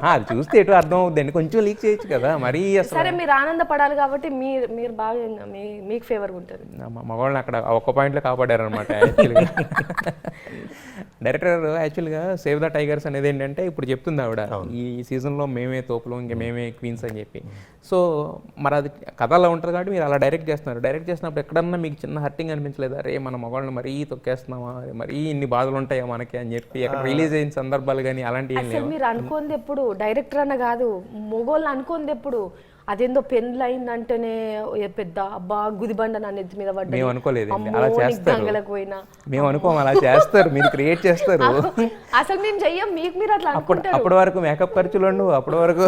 అది చూస్తే ఎటు అర్థం అవుద్దండి, కొంచెం లీక్ చేయొచ్చు కదా మరీ అసలు. సరే మీరు ఆనందపడాలి కాబట్టి మీరు బాగా మీకు ఫేవర్గా ఉంటుంది. మగవాళ్ళని అక్కడ ఒక్క పాయింట్లో కాపాడారు అనమాట యాక్చువల్గా. డైరెక్టర్ యాక్చువల్గా సేవ్ ద టైగర్స్ అనేది ఏంటంటే ఇప్పుడు చెప్తుంది ఆవిడ, ఈ సీజన్లో మేమే తోపులు ఇంకా మేమే క్వీన్స్ అని చెప్పి. సో మరి అది కథ అలా ఉంటుంది కాబట్టి మీరు అలా డైరెక్ట్ చేస్తున్నారు. డైరెక్ట్ చేసినప్పుడు ఎక్కడన్నా మీకు చిన్న హర్టింగ్ అనిపించలేదా, రే మన మగవాళ్ళని మరీ తొక్కేస్తున్నామా, మరీ ఇన్ని బాధలు ఉంటాయా మనకి అని చెప్పి అక్కడ రిలీజ్ అయిన సందర్భాలు కానీ అలాంటివి ఏం లేవు? మీరు అనుకోంది ఎప్పుడు డైరెక్టర్ అన్న కాదు, మొగోళ్ళు అనుకోంది ఎప్పుడు అదేందో పెన్లు అయిందంటేనే పెద్ద అబ్బా గుదిబండ నా నెత్తి మీద పడ్డా. మేము అనుకోలేదండి అలా చేస్తారు, పోయినా మేము అనుకోం అలా చేస్తారు, మీరు క్రియేట్ చేస్తారు. అసలు మేము చెయ్యం, మీరు అట్లా అనుకుంటారు. అప్పటి వరకు మేకప్ ఖర్చులు ఉండవు, అప్పటి వరకు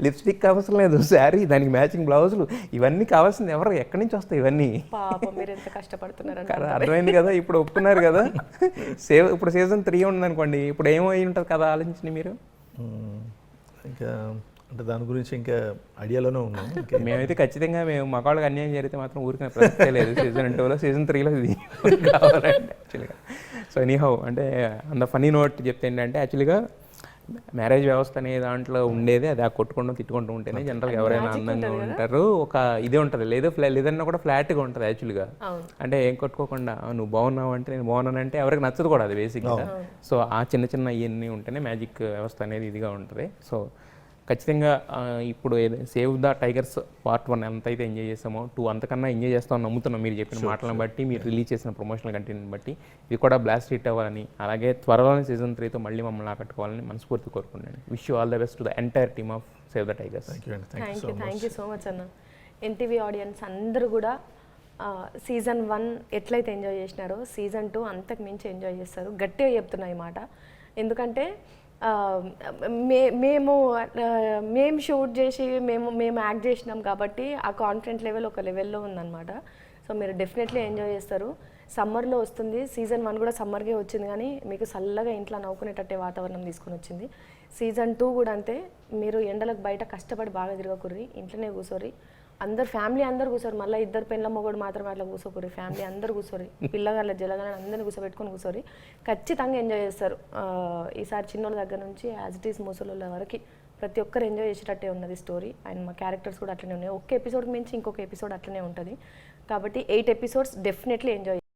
లిప్స్టిక్ అవసరం లేదు, శారీ దానికి మ్యాచింగ్ బ్లౌజులు ఇవన్నీ కావాల్సింది ఎవరు ఎక్కడి నుంచి వస్తాయి ఇవన్నీ? పాపం మీరు ఎంత కష్టపడుతున్నారు అర్థమైంది కదా, ఇప్పుడు ఒప్పుకున్నారు కదా. ఇప్పుడు సీజన్ 3 ఉందనుకోండి, ఇప్పుడు ఏమై ఉంటుంది కదా ఆలోచించండి మీరు. ఇంకా అంటే దాని గురించి ఇంకా ఐడియాలోనే ఉన్నాం. మేమైతే ఖచ్చితంగా మేము మగవాళ్ళకి అన్యాయం జరిగితే మాత్రం ఊరికనే ప్రసక్తే లేదు. సీజన్ 2లో సీజన్ 3లో ఇది కావాలండి యాక్చువల్గా. సో ఎనీహౌ అంటే అంత ఫనీ నోట్ చెప్తే ఏంటంటే యాక్చువల్గా మ్యారేజ్ వ్యవస్థ అనే దాంట్లో ఉండేది అది, ఆ కొట్టుకుంటూ తిట్టుకుంటూ ఉంటేనే జనరల్గా ఎవరైనా అందంగా ఉంటారు. ఒక ఇదే ఉంటుంది, లేదన్నా కూడా ఫ్లాట్గా ఉంటుంది యాక్చువల్గా. అంటే ఏం కొట్టుకోకుండా నువ్వు బాగున్నావు అంటే నేను బాగున్నానంటే ఎవరికి నచ్చదు కూడా అది బేసిక్గా. సో ఆ చిన్న చిన్న ఇవన్నీ ఉంటేనే మ్యాజిక్ వ్యవస్థ అనేది ఇదిగా ఉంటుంది. సో ఖచ్చితంగా ఇప్పుడు సేవ్ ద టైగర్స్ పార్ట్ 1 ఎంతైతే ఎంజాయ్ చేసామో 2 అంతకన్నా ఎంజాయ్ చేస్తామని నమ్ముతున్నాం. మీరు చెప్పిన మాటలను బట్టి, మీరు రిలీజ్ చేసిన ప్రమోషనల్ కంటెంట్ని బట్టి ఇది కూడా బ్లాస్ట్ హిట్ అవ్వాలని, అలాగే త్వరలోనే సీజన్ 3తో మళ్ళీ మమ్మల్ని ఆకట్టుకోవాలని మనస్ఫూర్తి కోరుకున్నాను. Wish you all the best to the entire team of save the tigers. Thank you so much అన్న. ఎన్టీవీ ఆడియన్స్ అందరూ కూడా సీజన్ 1 ఎట్లయితే ఎంజాయ్ చేసినారో సీజన్ 2 అంతకు మించి ఎంజాయ్ చేస్తారు. గట్టిగా చెప్తున్నా ఈ మాట, ఎందుకంటే మేము షూట్ చేసి మేము యాక్ట్ చేసినాం కాబట్టి ఆ కాన్ఫిడెంట్ లెవెల్ ఒక లెవెల్లో ఉందన్నమాట. సో మీరు డెఫినెట్లీ ఎంజాయ్ చేస్తారు. సమ్మర్లో వస్తుంది, సీజన్ 1 కూడా సమ్మర్కే వచ్చింది, కానీ మీకు చల్లగా ఇంట్లో నవ్వుకునేటట్టే వాతావరణం తీసుకొని వచ్చింది. సీజన్ 2 కూడా అంతే. మీరు ఎండలకు బయట కష్టపడి బాగా తిరగకుర్రి, ఇంట్లోనే కూర్చోరి, అందరు ఫ్యామిలీ అందరు కూర్చోరు. మళ్ళీ 2 పెళ్ళ మొగడు మాత్రమే అట్లా కూర్చోకూరి, ఫ్యామిలీ అందరు కూర్చోరి, పిల్లగాళ్ళ జలగాలని అందరినీ కూర్చోబెట్టుకొని కూర్చోరి, ఖచ్చితంగా ఎంజాయ్ చేస్తారు. ఈసారి చిన్నోళ్ళ దగ్గర నుంచి యాజ్ ఇట్ ఈస్ ముసలోళ్ళ వరకు ప్రతి ఒక్కరు ఎంజాయ్ చేసేటట్టే ఉన్నది స్టోరీ. అండ్ మా క్యారెక్టర్స్ కూడా అట్లనే ఉన్నాయి. ఒక్క ఎపిసోడ్కి మించి ఇంకొక ఎపిసోడ్ అట్లనే ఉంటుంది. కాబట్టి 8 ఎపిసోడ్స్ డెఫినెట్లీ ఎంజాయ్